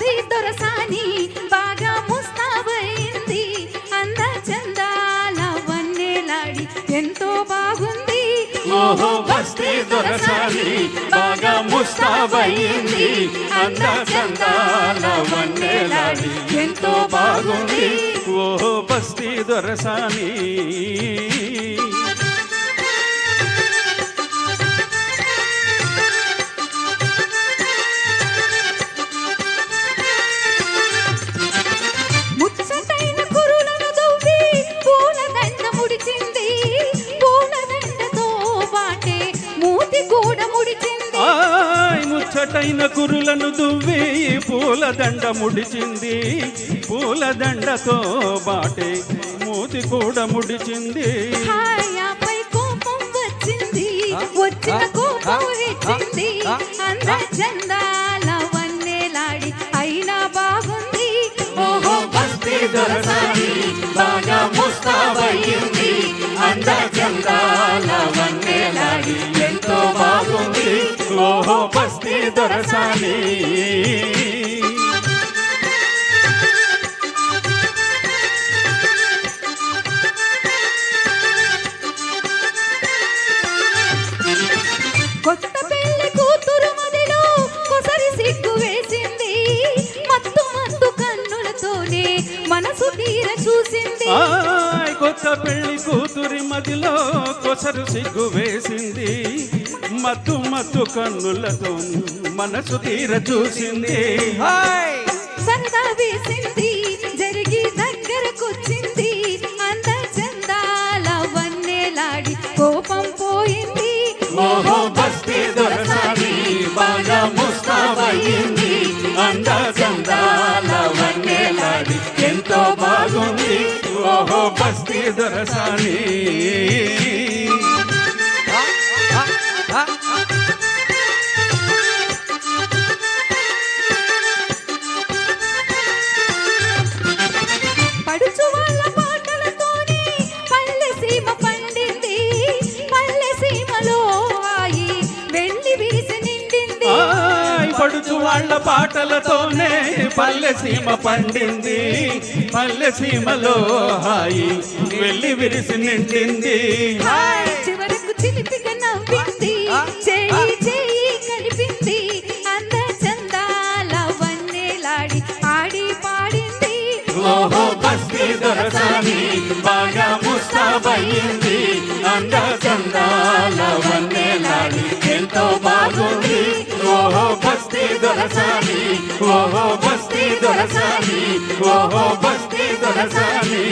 బస్తీ దొరసాని బాగా ముస్తాబైంది అంద చందాల వన్నెలాడి ఎంతో బాగుంది ఓహో బస్తీ దొరసాని బాగా ముస్తాబైంది అంద చందాల వన్నెలాడి ఎంతో బాగుంది ఓహో బస్తీ దొరసాని ముచ్చటైన కురులను దువ్వి పూలదండ ముడిచింది పూలదండతో బాటే మూతి కూడా ముడిచింది కోపం వచ్చింది వచ్చిన కోపం హెచ్చింది అంద చందాల వన్నెలాడి అయినా బాగుంది ఓహో బస్తీ దొరసాని బాగా ముస్తాబైంది అంద చందాల వన్నెలాడి ఎంతో బాగుంది ఓహో బస్తీ దొరసాని కొత్త పెళ్లి కూతురు మదిలో కొసరి సిగ్గు వేసింది మత్తు మత్తు కన్నులతోనే మనసు తీర చూసింది కొత్త పెళ్లి కూతురి మదిలో కొసరు సిగ్గు వేసింది మత్తు మత్తు కన్నులతో మనసు తీర చూసింది సరదా వేసింది జరిగి దగ్గరకొచ్చింది అంద చందాల వన్నెలాడి కోపం పోయింది ఓహో బస్తీ దొరసాని బాగా ముస్తాబైంది అంద చందాల వన్నెలాడి ఎంతో బాగుంది ఓహో బస్తీ దొరసాని పడుచు వాళ్ళ పాటలతోనే పల్లె సీమ పండింది పల్లె సీమలో ఆయి వెళ్ళి విరిసి నిండింది పడుచు వాళ్ళ పాటలతోనే పల్లె సీమ పండింది పల్లె సీమలో హాయి వెళ్ళి విరిసి నిండింది చివరకు చిలిపిగా నవ్వింది చేయి చేయి కనిపింది అంద చందాల వన్నెలాడి ఆడి పాడింది ఓహో బస్తీ దొరసాని బాగా ముస్తాబైంది అంద చందాల వన్నెలాడి ఎంతో బాగుంది ఓహో బస్తీ దొరసాని ఓహో బస్తీ దొరసాని ఓహో బస్తీ దొరసాని